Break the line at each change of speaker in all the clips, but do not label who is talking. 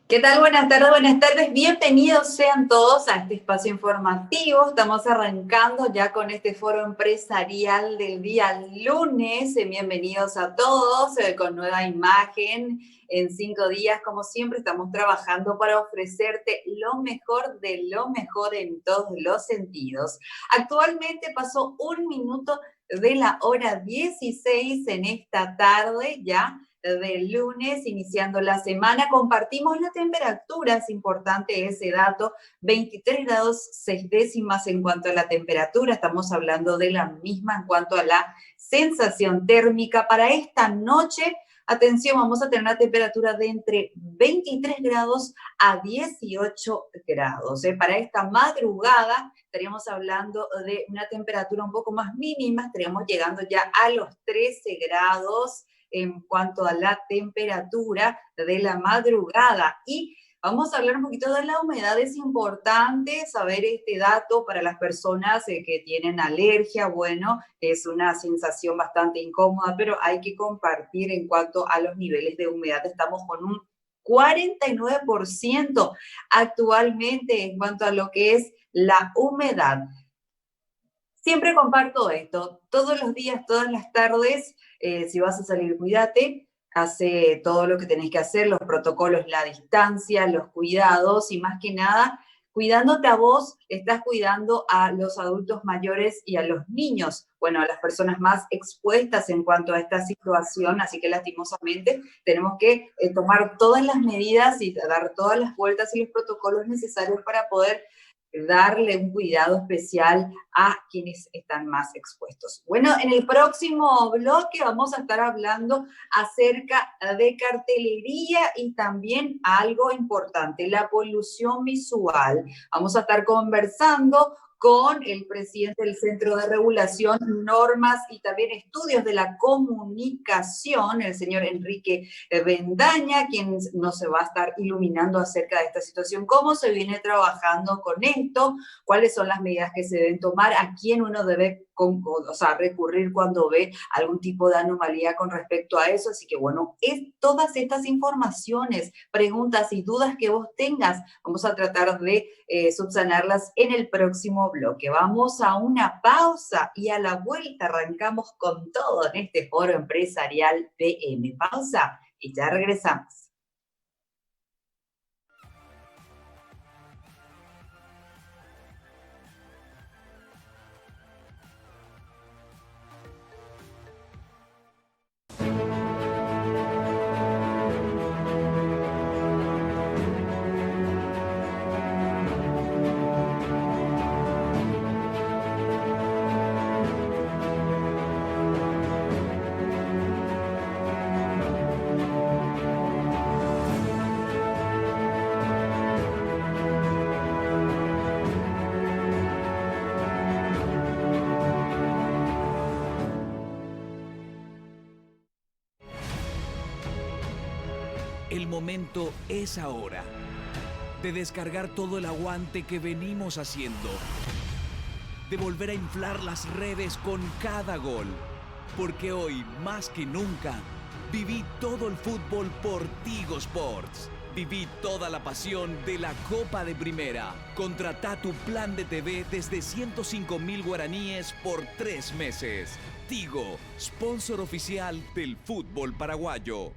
¿Qué tal? Buenas tardes, buenas tardes. Bienvenidos sean todos a este espacio informativo. Estamos arrancando ya con este foro empresarial del día lunes. Bienvenidos a todos con nueva imagen. En 5 días, como siempre, estamos trabajando para ofrecerte lo mejor de lo mejor en todos los sentidos. Actualmente pasó 1 minuto de la hora 16 en esta tarde ya del lunes, iniciando la semana. Compartimos la temperatura, es importante ese dato, 23 grados 6 décimas en cuanto a la temperatura, estamos hablando de la misma en cuanto a la sensación térmica. Para esta noche, atención, vamos a tener una temperatura de entre 23 grados a 18 grados. Para esta madrugada estaríamos hablando de una temperatura un poco más mínima, estaríamos llegando ya a los 13 grados en cuanto a la temperatura de la madrugada. Y vamos a hablar un poquito de la humedad. Es importante saber este dato para las personas que tienen alergia. Bueno, es una sensación bastante incómoda, pero hay que compartir en cuanto a los niveles de humedad. Estamos con un 49% actualmente en cuanto a lo que es la humedad. Siempre comparto esto, todos los días, todas las tardes. Si vas a salir, cuídate, hace todo lo que tenés que hacer, los protocolos, la distancia, los cuidados y más que nada, cuidándote a vos, estás cuidando a los adultos mayores y a los niños, bueno, a las personas más expuestas en cuanto a esta situación, así que lastimosamente tenemos que tomar todas las medidas y dar todas las vueltas y los protocolos necesarios para poder darle un cuidado especial a quienes están más expuestos. Bueno, en el próximo bloque vamos a estar hablando acerca de cartelería y también algo importante, la polución visual. Vamos a estar conversando con el presidente del Centro de Regulación, Normas y también Estudios de la Comunicación, el señor Enrique Bendaña, quien nos va a estar iluminando acerca de esta situación, cómo se viene trabajando con esto, cuáles son las medidas que se deben tomar, a quién uno debe recurrir cuando ve algún tipo de anomalía con respecto a eso. Así que bueno, todas estas informaciones, preguntas y dudas que vos tengas, vamos a tratar de subsanarlas en el próximo bloque. Vamos a una pausa y a la vuelta arrancamos con todo en este foro empresarial PM. Pausa y ya regresamos.
El momento es ahora de descargar todo el aguante que venimos haciendo, de volver a inflar las redes con cada gol, porque hoy, más que nunca, viví todo el fútbol por Tigo Sports. Viví toda la pasión de la Copa de Primera. Contratá tu plan de TV desde 105.000 guaraníes por 3 meses. Tigo, sponsor oficial del fútbol paraguayo.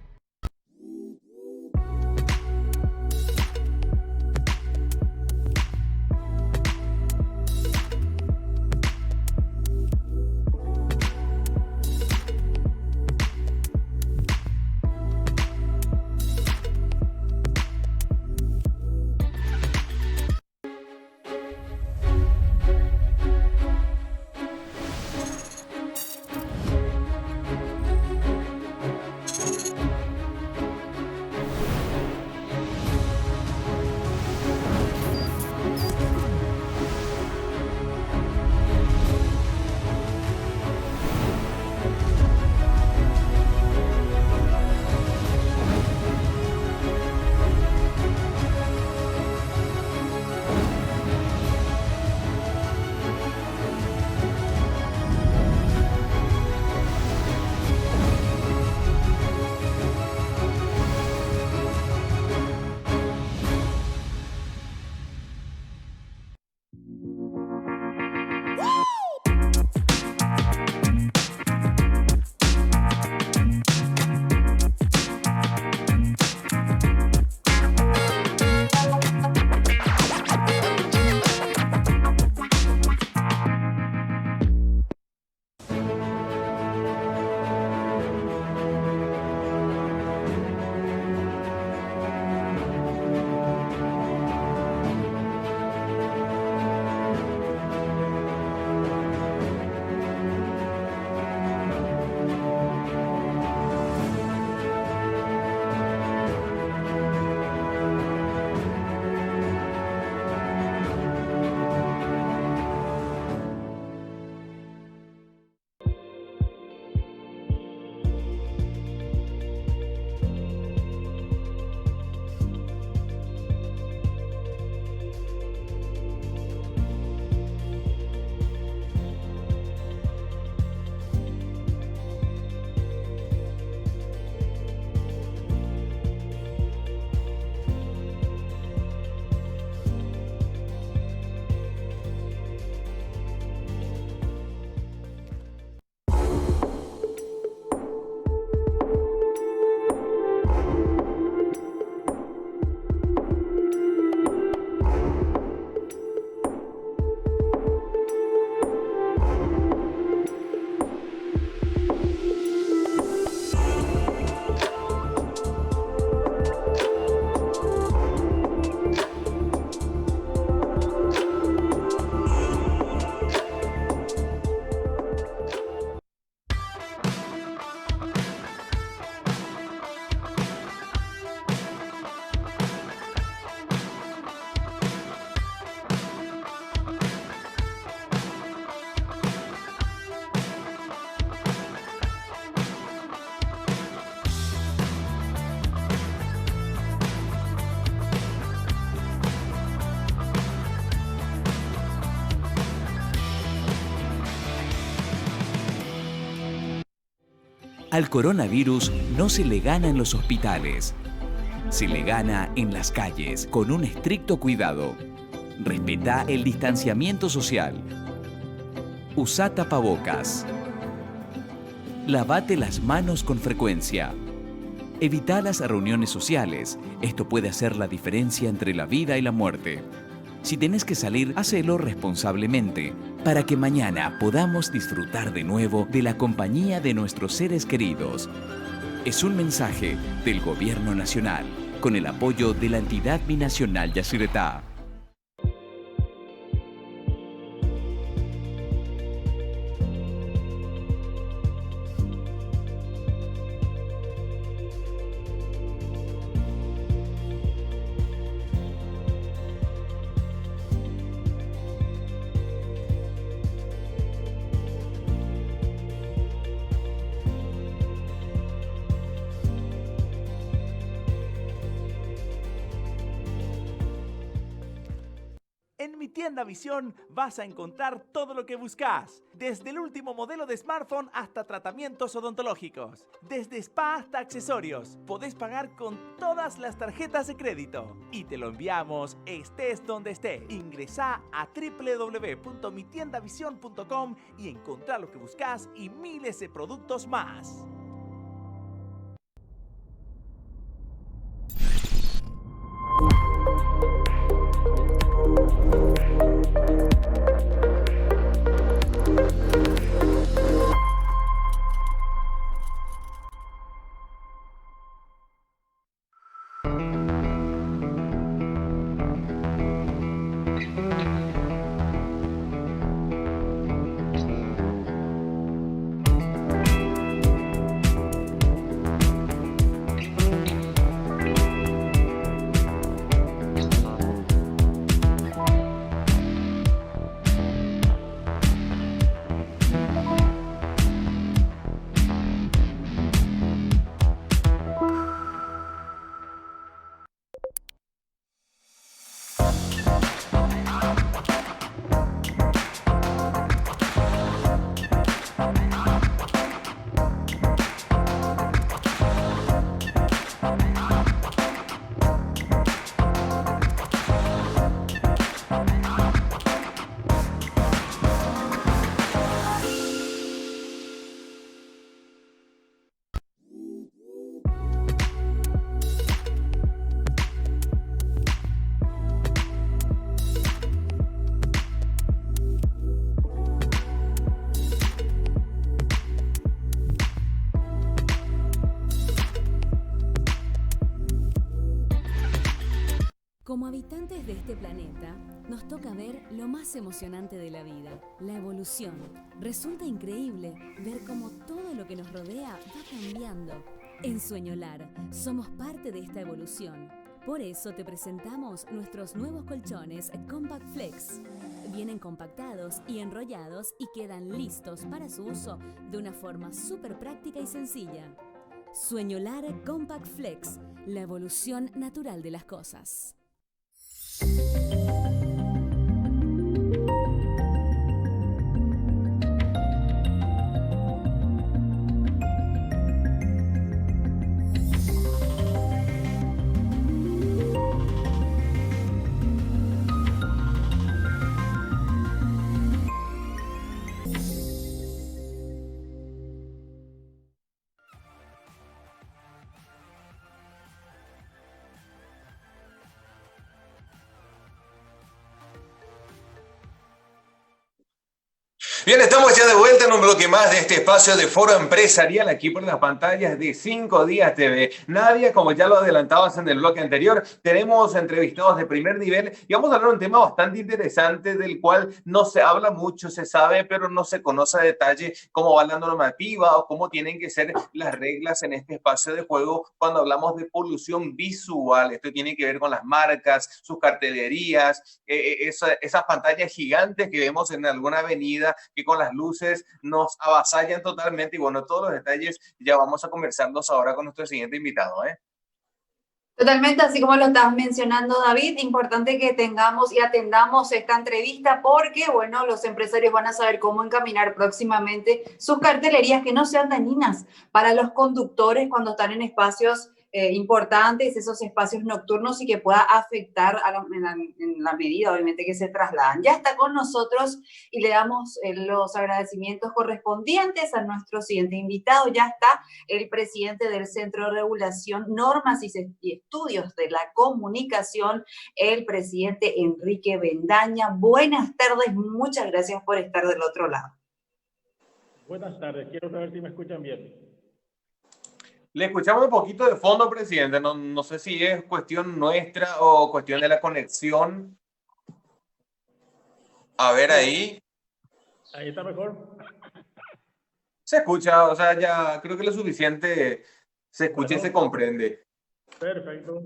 Al coronavirus no se le gana en los hospitales, se le gana en las calles con un estricto cuidado. Respetá el distanciamiento social. Usá tapabocas. Lavate las manos con frecuencia. Evita las reuniones sociales. Esto puede hacer la diferencia entre la vida y la muerte. Si tenés que salir, hacelo responsablemente, para que mañana podamos disfrutar de nuevo de la compañía de nuestros seres queridos. Es un mensaje del Gobierno Nacional, con el apoyo de la entidad binacional Yacyretá.
En Mi Tienda Visión vas a encontrar todo lo que buscas, desde el último modelo de smartphone hasta tratamientos odontológicos, desde spa hasta accesorios. Podés pagar con todas las tarjetas de crédito y te lo enviamos estés donde estés. Ingresá a www.mitiendavision.com y encontrá lo que buscas y miles de productos más.
Como habitantes de este planeta, nos toca ver lo más emocionante de la vida, la evolución. Resulta increíble ver cómo todo lo que nos rodea va cambiando. En Sueñolar somos parte de esta evolución. Por eso te presentamos nuestros nuevos colchones Compact Flex. Vienen compactados y enrollados y quedan listos para su uso de una forma súper práctica y sencilla. Sueñolar Compact Flex, la evolución natural de las cosas.
Bien, estamos ya de vuelta en un bloque más de este espacio de Foro Empresarial aquí por las pantallas de 5 Días TV. Nadia, como ya lo adelantabas en el bloque anterior, tenemos entrevistados de primer nivel y vamos a hablar de un tema bastante interesante del cual no se habla mucho, se sabe, pero no se conoce a detalle cómo va la normativa o cómo tienen que ser las reglas en este espacio de juego cuando hablamos de polución visual. Esto tiene que ver con las marcas, sus cartelerías, esas pantallas gigantes que vemos en alguna avenida que con las luces nos avasallan totalmente. Y bueno, todos los detalles ya vamos a conversarlos ahora con nuestro siguiente invitado,
Totalmente, así como lo estabas mencionando, David, importante que tengamos y atendamos esta entrevista porque, bueno, los empresarios van a saber cómo encaminar próximamente sus cartelerías que no sean dañinas para los conductores cuando están en espacios importantes, esos espacios nocturnos y que pueda afectar en la medida, obviamente, que se trasladan. Ya está con nosotros y le damos los agradecimientos correspondientes a nuestro siguiente invitado. Ya está el presidente del Centro de Regulación, Normas y Estudios de la Comunicación, el presidente Enrique Bendaña. Buenas tardes, muchas gracias por estar del otro lado.
Buenas tardes, quiero saber si me escuchan bien.
Le escuchamos un poquito de fondo, presidente. No sé si es cuestión nuestra o cuestión de la conexión. A ver ahí.
Ahí está mejor.
Se escucha, o sea, ya creo que lo suficiente se escucha y se comprende.
Perfecto.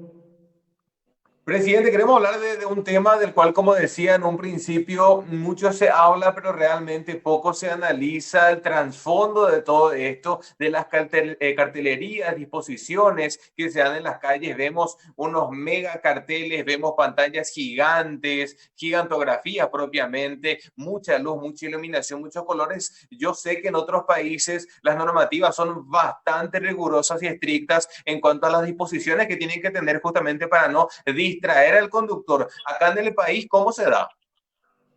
Presidente, queremos hablar de un tema del cual, como decía en un principio, mucho se habla, pero realmente poco se analiza el trasfondo de todo esto, de las cartelerías, disposiciones que se dan en las calles. Vemos unos mega carteles, vemos pantallas gigantes, gigantografía propiamente, mucha luz, mucha iluminación, muchos colores. Yo sé que en otros países las normativas son bastante rigurosas y estrictas en cuanto a las disposiciones que tienen que tener justamente para no distraer al conductor. Acá en el país, ¿cómo se da?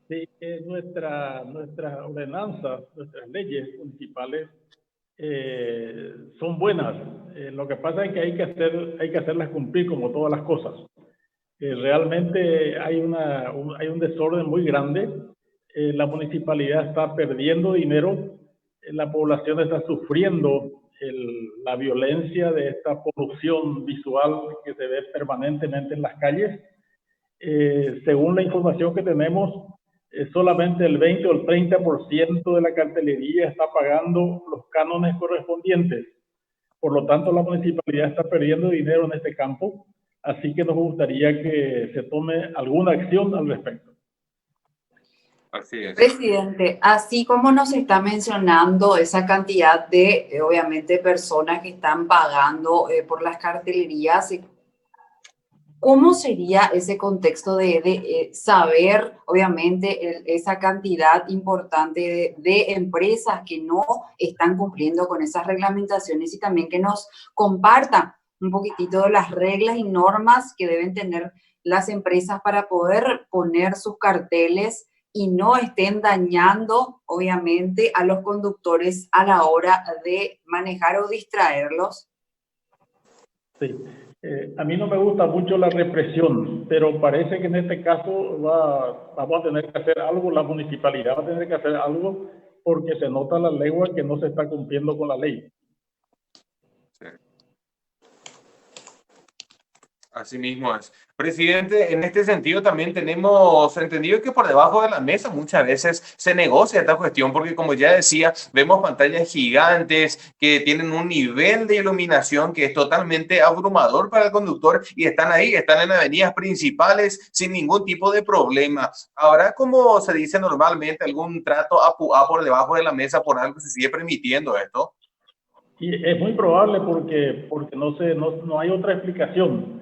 Sí, nuestra ordenanza, nuestras leyes municipales son buenas. Lo que pasa es que hay que hacerlas cumplir como todas las cosas. Realmente hay un desorden muy grande. La municipalidad está perdiendo dinero, la población está sufriendo la violencia de esta polución visual que se ve permanentemente en las calles. Según la información que tenemos, solamente el 20 o el 30% de la cartelería está pagando los cánones correspondientes. Por lo tanto, la municipalidad está perdiendo dinero en este campo, así que nos gustaría que se tome alguna acción al respecto.
Así es.
Presidente, así como nos está mencionando esa cantidad de, obviamente, personas que están pagando por las cartelerías, ¿cómo sería ese contexto de saber, obviamente, esa cantidad importante de empresas que no están cumpliendo con esas reglamentaciones y también que nos compartan un poquitito de las reglas y normas que deben tener las empresas para poder poner sus carteles y no estén dañando, obviamente, a los conductores a la hora de manejar o distraerlos?
Sí. A mí no me gusta mucho la represión, pero parece que en este caso vamos a tener que hacer algo, la municipalidad va a tener que hacer algo porque se nota la legua que no se está cumpliendo con la ley.
Sí. Así mismo es. Presidente, en este sentido también tenemos entendido que por debajo de la mesa muchas veces se negocia esta cuestión porque, como ya decía, vemos pantallas gigantes que tienen un nivel de iluminación que es totalmente abrumador para el conductor y están ahí, están en avenidas principales sin ningún tipo de problema. ¿Habrá, como se dice normalmente, algún trato a por debajo de la mesa por algo que se sigue permitiendo esto?
Y es muy probable porque no hay otra explicación.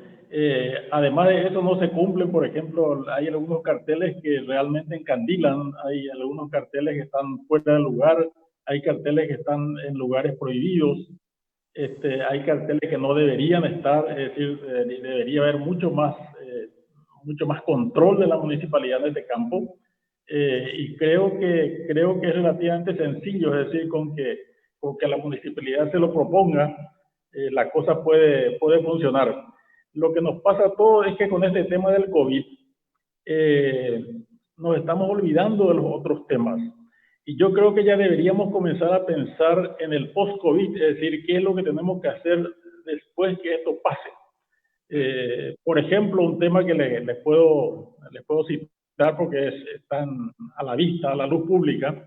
Además de eso, no se cumplen. Por ejemplo, hay algunos carteles que realmente encandilan, hay algunos carteles que están fuera de lugar, hay carteles que están en lugares prohibidos, hay carteles que no deberían estar, es decir, debería haber mucho más control de la municipalidad de este campo. Y creo que es relativamente sencillo, es decir, con que la municipalidad se lo proponga, la cosa puede funcionar. Lo que nos pasa a todos es que con este tema del COVID nos estamos olvidando de los otros temas. Y yo creo que ya deberíamos comenzar a pensar en el post-COVID, es decir, qué es lo que tenemos que hacer después que esto pase. Por ejemplo, un tema que les puedo citar porque están a la vista, a la luz pública,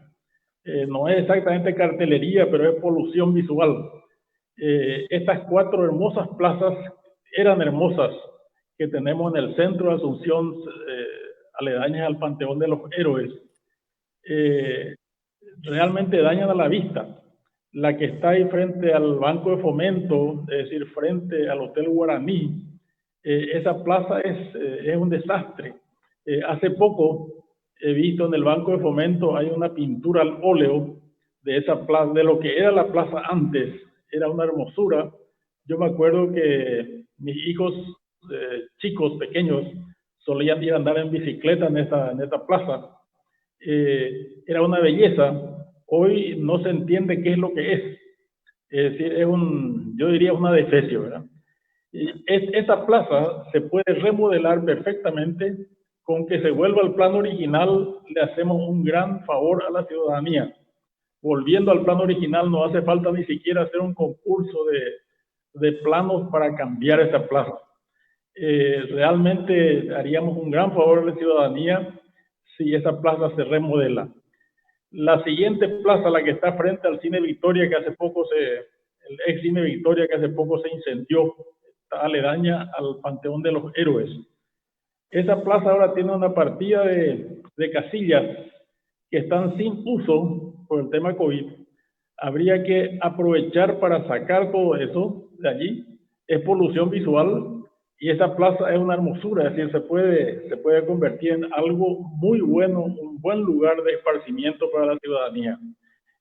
no es exactamente cartelería, pero es polución visual. Estas 4 hermosas plazas eran hermosas que tenemos en el centro de Asunción, aledañas al Panteón de los Héroes, realmente dañan a la vista. La que está ahí frente al Banco de Fomento, es decir, frente al Hotel Guaraní, esa plaza es un desastre. Hace poco he visto en el Banco de Fomento hay una pintura al óleo de esa plaza, de lo que era la plaza antes. Era una hermosura. Yo me acuerdo que mis hijos chicos, pequeños, solían ir a andar en bicicleta en esta plaza. Era una belleza. Hoy no se entiende qué es lo que es. Es decir, yo diría una defecio, ¿verdad? Esta plaza se puede remodelar perfectamente. Con que se vuelva al plan original, le hacemos un gran favor a la ciudadanía. Volviendo al plan original, no hace falta ni siquiera hacer un concurso de planos para cambiar esa plaza. Realmente haríamos un gran favor a la ciudadanía si esa plaza se remodela. La siguiente plaza, la que está frente al Cine Victoria, que hace poco el ex Cine Victoria, que hace poco se incendió, está aledaña al Panteón de los Héroes. Esa plaza ahora tiene una partida de casillas que están sin uso por el tema COVID. Habría que aprovechar para sacar todo eso de allí. Es polución visual y esa plaza es una hermosura, es decir, se puede convertir en algo muy bueno, un buen lugar de esparcimiento para la ciudadanía.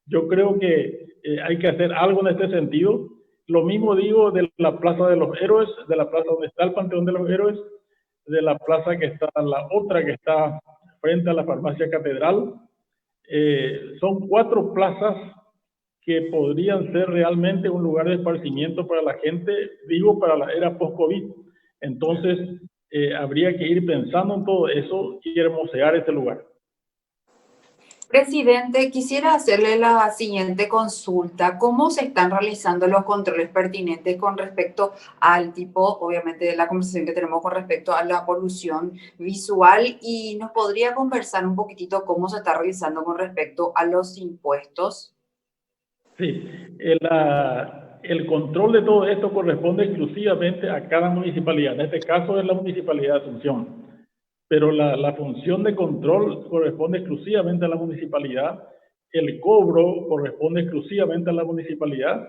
Yo creo que hay que hacer algo en este sentido. Lo mismo digo de la Plaza de los Héroes, de la plaza donde está el Panteón de los Héroes, de la plaza que está, la otra que está frente a la Farmacia Catedral. Son 4 plazas que podrían ser realmente un lugar de esparcimiento para la gente, digo, para la era post-COVID. Entonces, habría que ir pensando en todo eso y hermosear ese lugar.
Presidente, quisiera hacerle la siguiente consulta. ¿Cómo se están realizando los controles pertinentes con respecto al tipo, obviamente, de la conversación que tenemos con respecto a la polución visual? Y nos podría conversar un poquitito cómo se está realizando con respecto a los impuestos.
Sí, el control de todo esto corresponde exclusivamente a cada municipalidad. En este caso es la Municipalidad de Asunción. Pero la función de control corresponde exclusivamente a la municipalidad, el cobro corresponde exclusivamente a la municipalidad,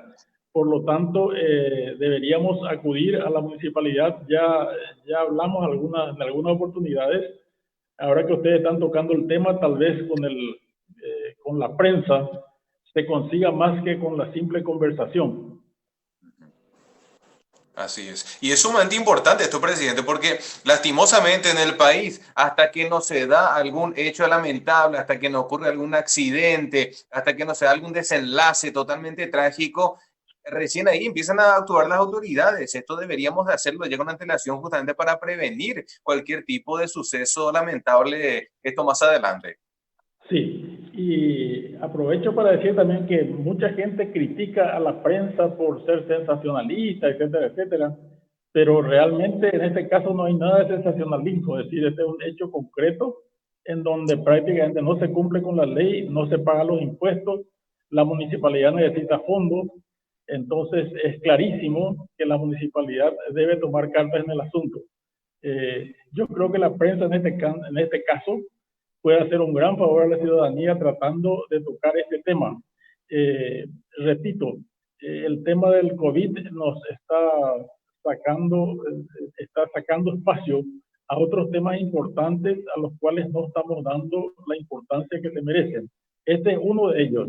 por lo tanto deberíamos acudir a la municipalidad. Ya hablamos en algunas oportunidades, ahora que ustedes están tocando el tema, tal vez con la prensa se consiga más que con la simple conversación.
Así es. Y es sumamente importante esto, presidente, porque lastimosamente en el país, hasta que no se da algún hecho lamentable, hasta que no ocurre algún accidente, hasta que no se da algún desenlace totalmente trágico, recién ahí empiezan a actuar las autoridades. Esto deberíamos de hacerlo ya con antelación justamente para prevenir cualquier tipo de suceso lamentable esto más adelante.
Sí, y aprovecho para decir también que mucha gente critica a la prensa por ser sensacionalista, etcétera, etcétera, pero realmente en este caso no hay nada de sensacionalismo, es decir, este es un hecho concreto en donde prácticamente no se cumple con la ley, no se pagan los impuestos, la municipalidad necesita fondos, entonces es clarísimo que la municipalidad debe tomar cartas en el asunto. Yo creo que la prensa en este caso puede hacer un gran favor a la ciudadanía tratando de tocar este tema. Repito, el tema del COVID nos está sacando espacio a otros temas importantes a los cuales no estamos dando la importancia que se merecen. Este es uno de ellos.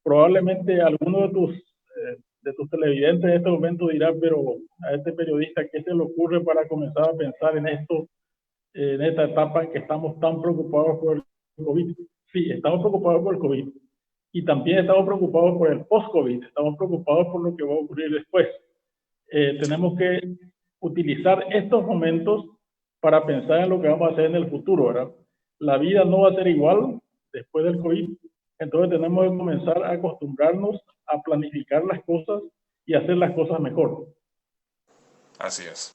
Probablemente alguno de tus televidentes en este momento dirá, pero a este periodista, ¿qué se le ocurre para comenzar a pensar en esto? En esta etapa en que estamos tan preocupados por el COVID. Sí, estamos preocupados por el COVID y también estamos preocupados por el post-COVID, estamos preocupados por lo que va a ocurrir después. Tenemos que utilizar estos momentos para pensar en lo que vamos a hacer en el futuro, ¿verdad? La vida no va a ser igual después del COVID, entonces tenemos que comenzar a acostumbrarnos a planificar las cosas y hacer las cosas mejor.
Así es.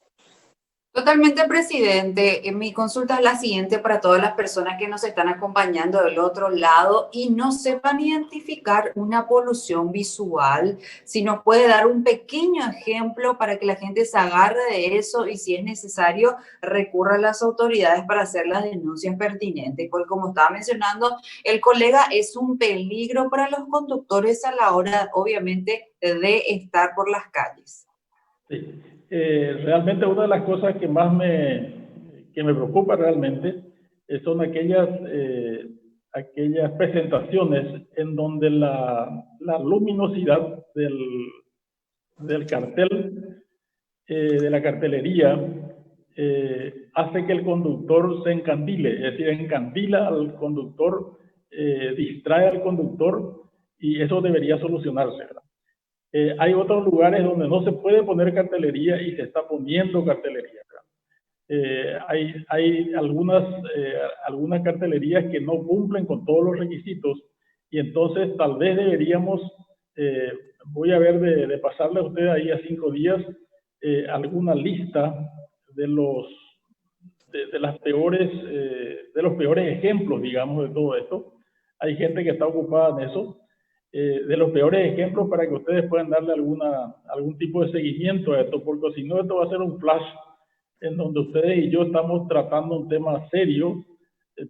Totalmente, presidente. Mi consulta es la siguiente para todas las personas que nos están acompañando del otro lado y no sepan identificar una polución visual. Si nos puede dar un pequeño ejemplo para que la gente se agarre de eso y si es necesario recurra a las autoridades para hacer las denuncias pertinentes. Porque como estaba mencionando el colega, es un peligro para los conductores a la hora, obviamente, de estar por las calles.
Sí. Realmente una de las cosas que más que me preocupa realmente son aquellas presentaciones en donde la luminosidad del cartel, de la cartelería, hace que el conductor se encandile, es decir, encandila al conductor, distrae al conductor, y eso debería solucionarse, ¿verdad? Hay otros lugares donde no se puede poner cartelería y se está poniendo cartelería, ¿verdad? Hay algunas cartelerías que no cumplen con todos los requisitos, y entonces tal vez deberíamos, voy a ver de pasarle a usted ahí a 5 días alguna lista de de los peores ejemplos, digamos, de todo esto. Hay gente que está ocupada en eso, de los peores ejemplos, para que ustedes puedan darle algún tipo de seguimiento a esto, porque si no, esto va a ser un flash en donde ustedes y yo estamos tratando un tema serio,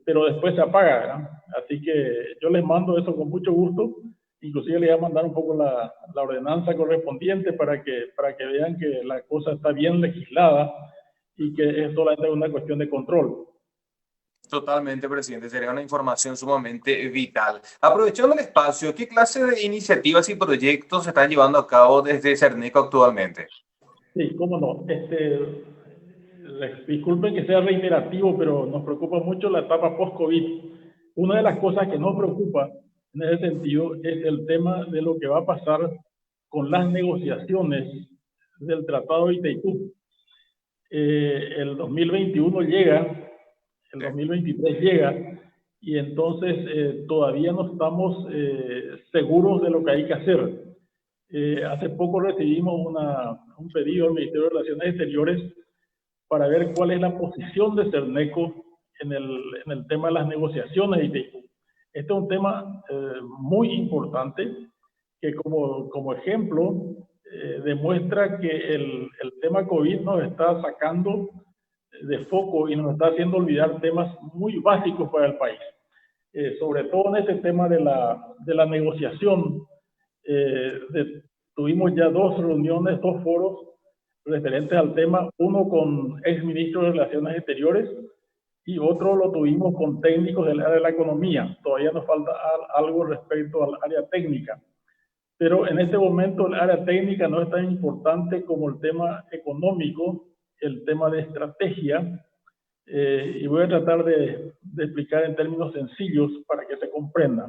pero después se apaga, ¿verdad? Así que yo les mando eso con mucho gusto. Inclusive les voy a mandar un poco la ordenanza correspondiente para que vean que la cosa está bien legislada y que es solamente una cuestión de control.
Totalmente, presidente. Sería una información sumamente vital. Aprovechando el espacio, ¿qué clase de iniciativas y proyectos se están llevando a cabo desde Cerneco actualmente?
Sí, cómo no. Disculpen que sea reiterativo, pero nos preocupa mucho la etapa post-COVID. Una de las cosas que nos preocupa en ese sentido es el tema de lo que va a pasar con las negociaciones del Tratado de Itaipú. El 2021 llega, el 2023 llega, y entonces todavía no estamos seguros de lo que hay que hacer. Hace poco recibimos un pedido al Ministerio de Relaciones Exteriores para ver cuál es la posición de Cerneco en el tema de las negociaciones de Itaipú. Este es un tema muy importante que como ejemplo demuestra que el tema COVID nos está sacando de foco y nos está haciendo olvidar temas muy básicos para el país. Sobre todo en este tema de la negociación, tuvimos ya 2 reuniones, 2 foros referentes al tema, uno con exministros de Relaciones Exteriores y otro lo tuvimos con técnicos del área de la economía. Todavía nos falta algo respecto al área técnica, pero en este momento el área técnica no es tan importante como el tema económico, el tema de estrategia, y voy a tratar de explicar en términos sencillos para que se comprenda.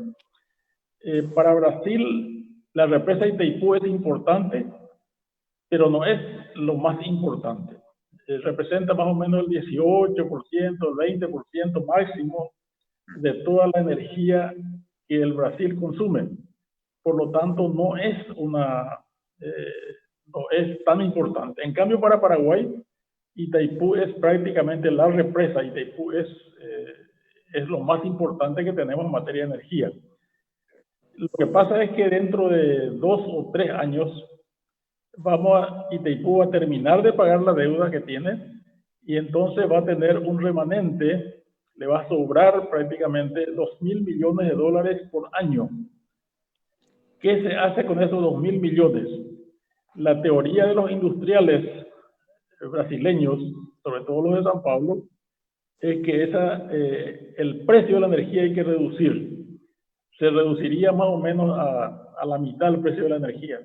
Para Brasil, la represa de Itaipú es importante, pero no es lo más importante. Representa más o menos el 18%, el 20% máximo de toda la energía que el Brasil consume. Por lo tanto, no es tan importante. En cambio, para Paraguay, Itaipú es prácticamente la represa. Itaipú es lo más importante que tenemos en materia de energía. Lo que pasa es que dentro de 2 o 3 años, Itaipú va a terminar de pagar la deuda que tiene, y entonces va a tener un remanente, le va a sobrar prácticamente $2.000 millones por año. ¿Qué se hace con esos 2.000 millones? La teoría de los industriales brasileños, sobre todo los de San Pablo, es que el precio de la energía hay que reducir. Se reduciría más o menos a la mitad el precio de la energía.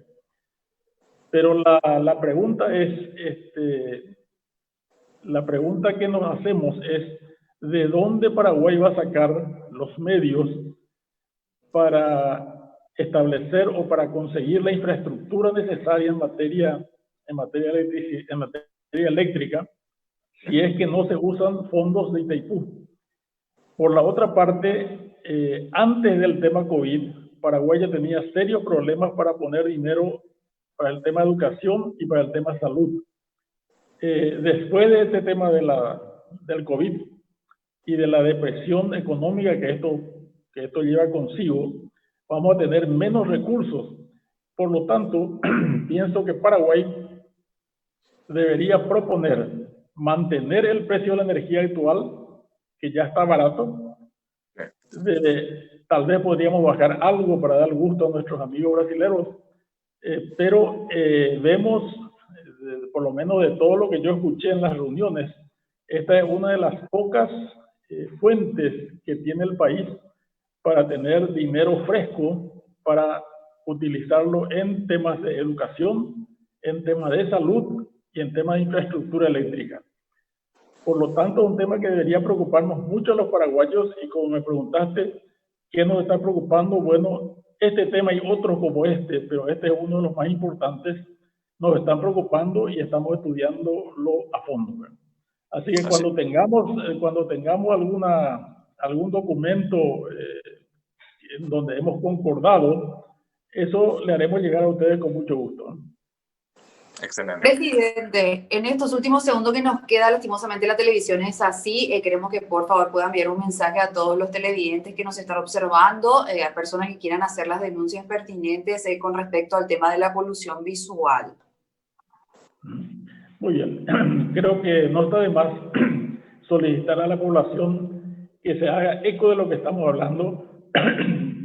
Pero la pregunta la pregunta que nos hacemos es, ¿de dónde Paraguay va a sacar los medios para establecer o para conseguir la infraestructura necesaria en materia eléctrica, si es que no se usan fondos de Itaipú? Por la otra parte, antes del tema COVID, Paraguay ya tenía serios problemas para poner dinero para el tema educación y para el tema salud. Después de este tema del COVID y de la depresión económica que esto lleva consigo, vamos a tener menos recursos. Por lo tanto, pienso que Paraguay debería proponer mantener el precio de la energía actual, que ya está barato. Tal vez podríamos bajar algo para dar gusto a nuestros amigos brasileños, pero vemos por lo menos de todo lo que yo escuché en las reuniones, esta es una de las pocas fuentes que tiene el país para tener dinero fresco para utilizarlo en temas de educación, en temas de salud y en temas de infraestructura eléctrica. Por lo tanto, es un tema que debería preocuparnos mucho a los paraguayos, y como me preguntaste, ¿qué nos está preocupando? Bueno, este tema y otros como este, pero este es uno de los más importantes, nos están preocupando y estamos estudiándolo a fondo. Así que cuando tengamos algún documento en donde hemos concordado, eso le haremos llegar a ustedes con mucho gusto.
Excelente.
Presidente, en estos últimos segundos que nos queda, lastimosamente la televisión es así, queremos que por favor puedan enviar un mensaje a todos los televidentes que nos están observando, a personas que quieran hacer las denuncias pertinentes con respecto al tema de la polución visual.
Muy bien, creo que no está de más solicitar a la población que se haga eco de lo que estamos hablando,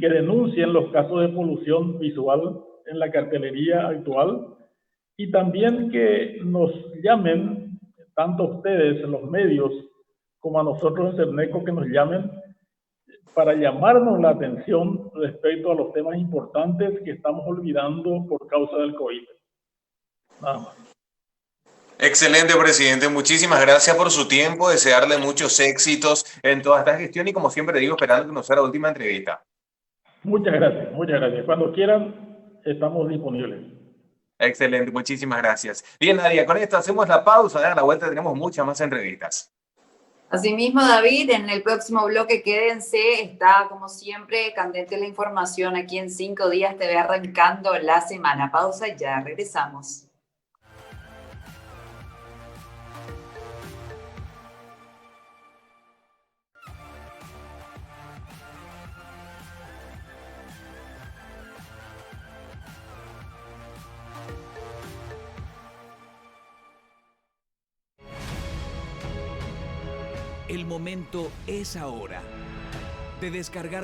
que denuncien los casos de polución visual en la cartelería actual, y también que nos llamen, tanto ustedes, los medios, como a nosotros en Cerneco, que nos llamen para llamarnos la atención respecto a los temas importantes que estamos olvidando por causa del COVID. Nada más.
Excelente, presidente. Muchísimas gracias por su tiempo. Desearle muchos éxitos en toda esta gestión y, como siempre digo, esperando que nos sea la última entrevista.
Muchas gracias, muchas gracias. Cuando quieran, estamos disponibles.
Excelente, muchísimas gracias. Bien, Nadia, con esto hacemos la pausa. A la vuelta tenemos muchas más entrevistas.
Asimismo, David, en el próximo bloque quédense, está como siempre candente la información aquí en 5 días TV arrancando la semana. Pausa y ya regresamos.
El momento es ahora de descargar